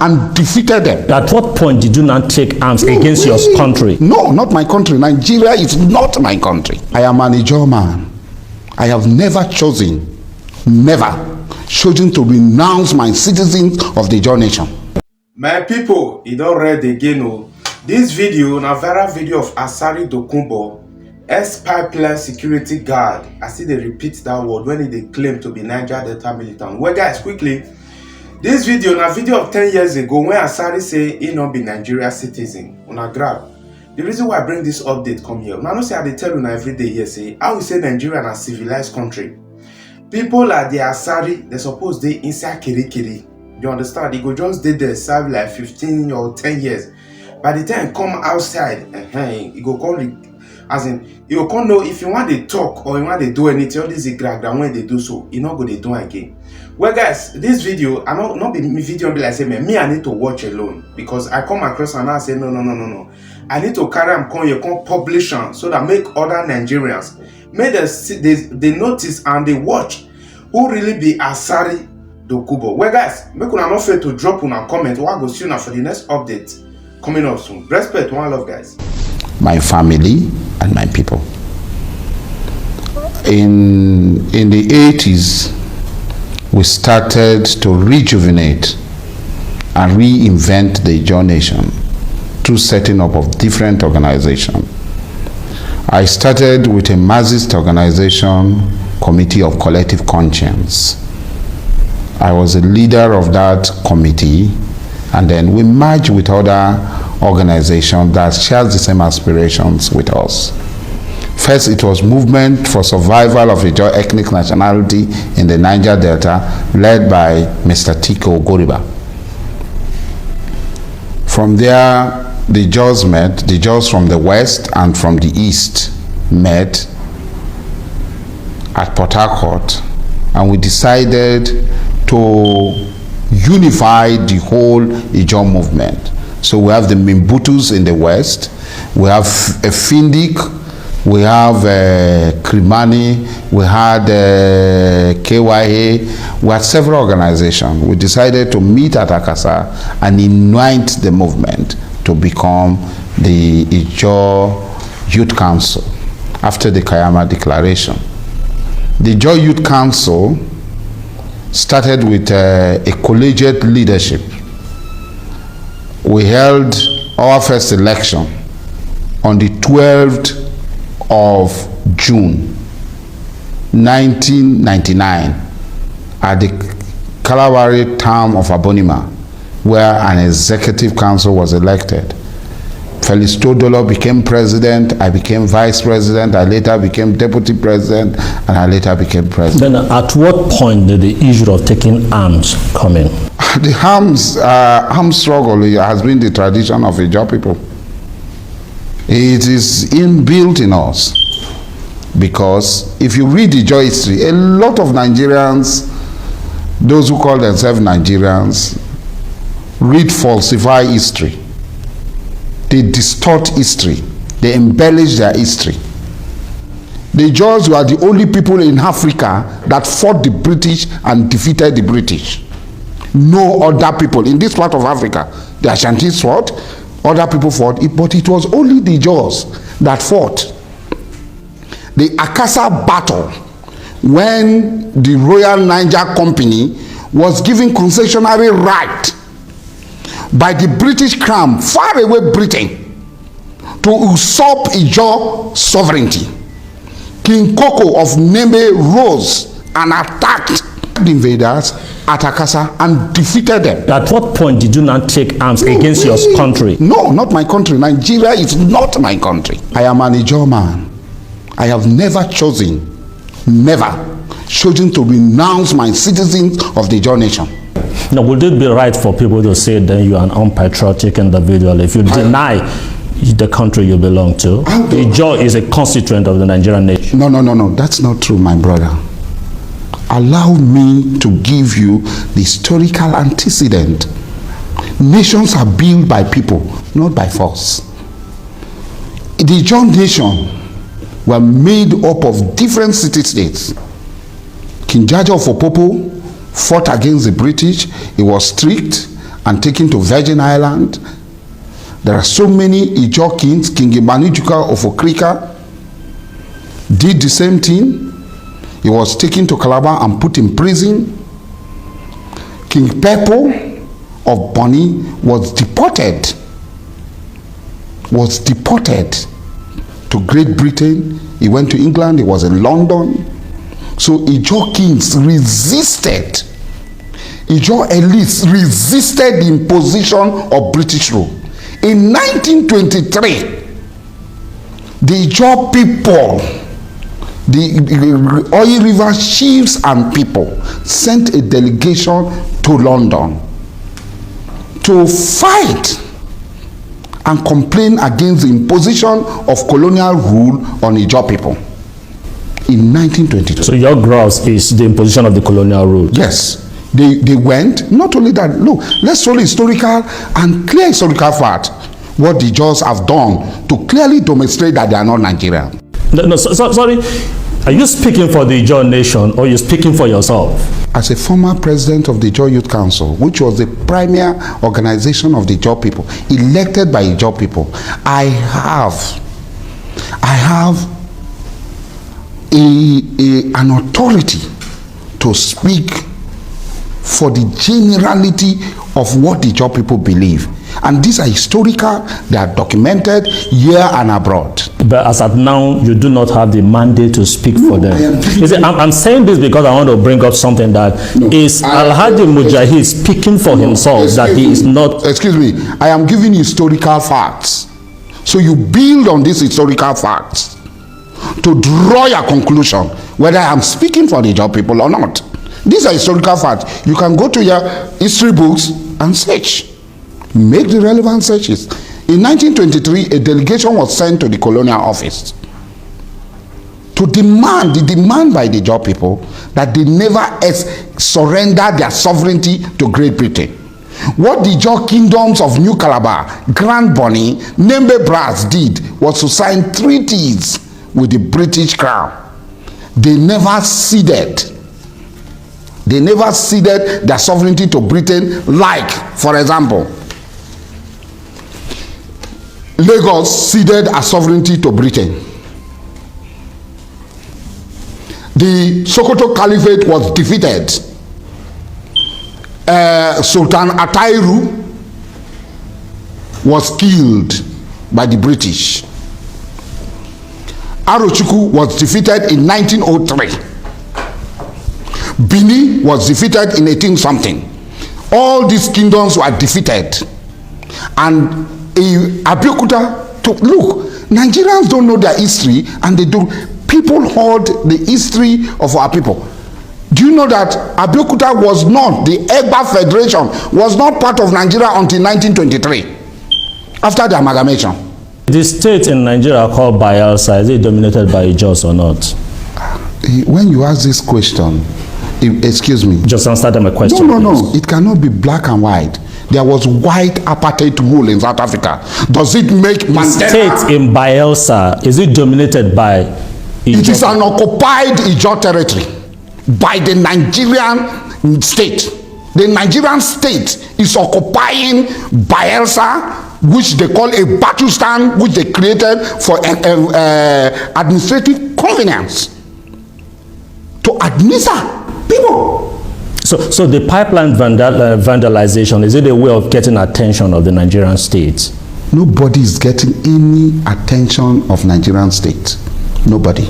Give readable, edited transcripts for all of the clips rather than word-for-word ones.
and defeated them. At what point did you not take arms against your country? No, not my country. Nigeria is not my country. I am an Ijaw man. I have never chosen to renounce my citizens of the Ijaw nation. My people, you don't read again. This video, a viral video of Asari Dokubo Expøsēd security guard. I see they repeat that word when they claim to be Niger Delta militant. Well, guys, quickly, this video, a video of 10 years ago when Asari say he not be Nigeria citizen. Una grab. The reason why I bring this update come here, now I say I tell you every day here, say I will say Nigeria is a civilized country. People like the Asari, they suppose they inside Kirikiri. You understand? They go just did there serve like 15 or 10 years. By the time come outside, you go come, as in, you can't know if you want to talk or you want to do anything. All this is that when they do so, you not go to do again. Well, guys, this video, I not be video be like say me I need to watch alone because I come across and I say no. I need to carry them come you come publish them so that make other Nigerians make they notice and they watch who really be Asari Dokubo. Well, guys, make una not fail to drop una comment. What go see una for the next update coming up soon. Respect, one love, guys. My family and my people. In the 80s, we started to rejuvenate and reinvent the Ijaw nation through setting up of different organizations. I started with a Marxist organization, Committee of Collective Conscience. I was a leader of that committee, and then we merged with other organizations that share the same aspirations with us. First, it was Movement for Survival of Ijaw Ethnic Nationality in the Niger Delta, led by Mr. Tiko Goriba. From there, the Ijaws met, the Ijaws from the west and from the east met at Port Harcourt, and we decided to unify the whole Ijaw movement. So we have the Mimbutus in the west, we have Findik, we have Krimani, we had KYA, we had several organizations. We decided to meet at Akasa and unite the movement to become the Ijaw Youth Council after the Kayama Declaration. The Ijaw Youth Council started with a collegiate leadership. We held our first election on the 12th of June 1999 at the Kalawari town of Abonima, where an executive council was elected. Felix Todolo became president, I became vice president, I later became deputy president, and I later became president. Then at what point did the issue of taking arms come in? The arms struggle has been the tradition of Ijaw people. It is inbuilt in us, because if you read Ijaw history, a lot of Nigerians, those who call themselves Nigerians, falsify history. They distort history. They embellish their history. The Ijaws were the only people in Africa that fought the British and defeated the British. No other people in this part of Africa. The Ashantis fought, other people fought, but it was only the Ijaws that fought. The Akasa battle, when the Royal Niger Company was given concessionary right by the British Crown, far away Britain, to usurp Ijaw sovereignty. King Koko of Nembe rose and attacked the invaders at Akasa and defeated them. At what point did you not take arms against your country? No, not my country. Nigeria is not my country. I am an Ijaw man. I have never chosen to renounce my citizens of the Ijaw nation. Now, would it be right for people to say that you are an unpatriotic individual if you deny the country you belong to? Ijaw is a constituent of the Nigerian nation. No. That's not true, my brother. Allow me to give you the historical antecedent. Nations are built by people, not by force. The Ijaw nation were made up of different city-states. King Jaja of Opopo fought against the British. He was strict and taken to Virgin Island. There are so many Ijaw kings. King Imanijuka of Okrika did the same thing. He was taken to Calabar and put in prison. King Pepo of Bonny was deported to Great Britain. He went to England. He was in London. So Ijaw kings resisted. Ijaw elites resisted the imposition of British rule. In 1923, the Ijaw people, the Oyi River chiefs and people, sent a delegation to London to fight and complain against the imposition of colonial rule on Ijaw people in 1922. So your grouse is the imposition of the colonial rule? Yes. They went, not only that, look, let's show historical and clear historical fact what the Jaws have done to clearly demonstrate that they are not Nigerian. Sorry, are you speaking for the Ijaw nation or are you speaking for yourself? As a former president of the Ijaw Youth Council, which was the premier organization of the Ijaw people, elected by Ijaw people, I have an authority to speak for the generality of what the Ijaw people believe. And these are historical, they are documented here and abroad. But as at now, you do not have the mandate to speak for them. I'm saying this because I want to bring up something that is Alhaji Mujahid speaking for himself, that he is not... Excuse me, I am giving you historical facts. So you build on these historical facts to draw your conclusion whether I am speaking for the Ijaw people or not. These are historical facts. You can go to your history books and search. Make the relevant searches. In 1923, a delegation was sent to the colonial office to demand by the Ijaw people that they never surrender their sovereignty to Great Britain. What the Ijaw kingdoms of New Calabar, Grand Bonny, Nembe Brass did was to sign treaties with the British Crown. They never ceded. They never ceded their sovereignty to Britain, like, for example, Lagos ceded a sovereignty to Britain. The Sokoto Caliphate was defeated. Sultan Atairu was killed by the British. Arochukwu was defeated in 1903. Bini was defeated in 18-something. All these kingdoms were defeated. And Abeokuta took, look, Nigerians don't know their history, and they do. People hold the history of our people. Do you know that Abeokuta was not, the Egba Federation was not part of Nigeria until 1923, after the amalgamation. The state in Nigeria called Bayelsa, is it dominated by Ijaws or not? When you ask this question, excuse me. Just answer my question. No. It cannot be black and white. There was white apartheid rule in South Africa. Does it make Mandela? The state in Bayelsa, is it dominated by Ijaw? It is an occupied Ijaw territory by the Nigerian state. The Nigerian state is occupying Bayelsa, which they call a Batustan, which they created for administrative convenience to administer people. So the pipeline vandalization, is it a way of getting attention of the Nigerian state? Nobody is getting any attention of Nigerian state. Nobody.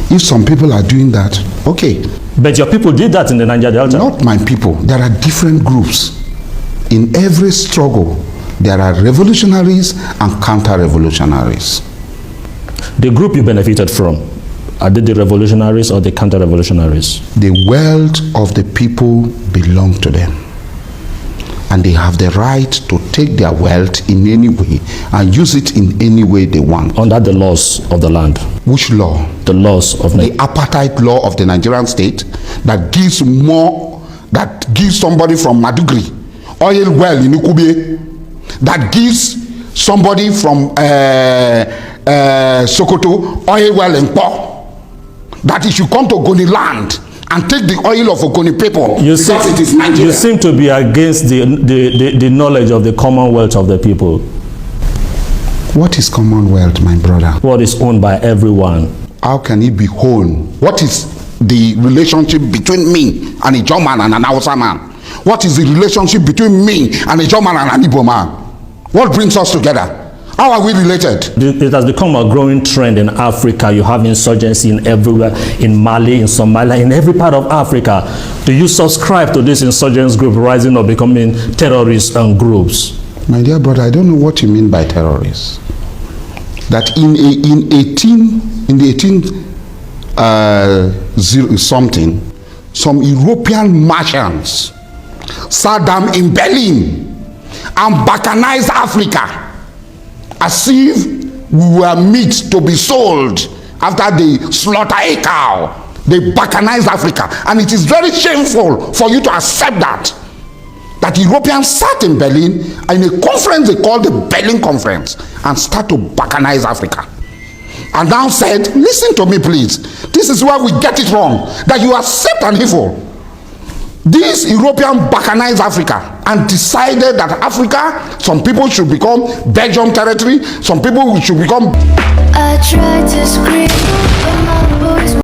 If some people are doing that, okay. But your people did that in the Niger Delta. Not my people. There are different groups. In every struggle, there are revolutionaries and counter-revolutionaries. The group you benefited from, are they the revolutionaries or the counter-revolutionaries? The wealth of the people belongs to them. And they have the right to take their wealth in any way and use it in any way they want. Under the laws of the land. Which law? The laws of the apartheid law of the Nigerian state that gives more, that gives somebody from Madugri oil well in Ukube, that gives somebody from Sokoto oil well in Po, that if you come to Goni land and take the oil of Ogoni people You because it is Nigeria. you seem to be against the knowledge of the commonwealth of the people. What is Commonwealth, my brother? What is owned by everyone. How can it be owned? What is the relationship between me and a German and an Hausa man? What is the relationship between me and a German and an Igbo man? What brings us together? How are we related? It has become a growing trend in Africa. You have insurgency in everywhere, in Mali, in Somalia, in every part of Africa. Do you subscribe to this insurgents group rising or becoming terrorist groups? My dear brother, I don't know what you mean by terrorists. That in the 18 something, some European merchants sat down in Berlin and balkanized Africa as if we were meat to be sold after they slaughter a cow. They balkanized Africa, and it is very shameful for you to accept that Europeans sat in Berlin in a conference they called the Berlin Conference and start to balkanize Africa. And now said, listen to me please, this is where we get it wrong, that you accept an evil. These Europeans balkanized Africa and decided that Africa, some people should become Belgium territory, some people should become... I tried to scream, but my voice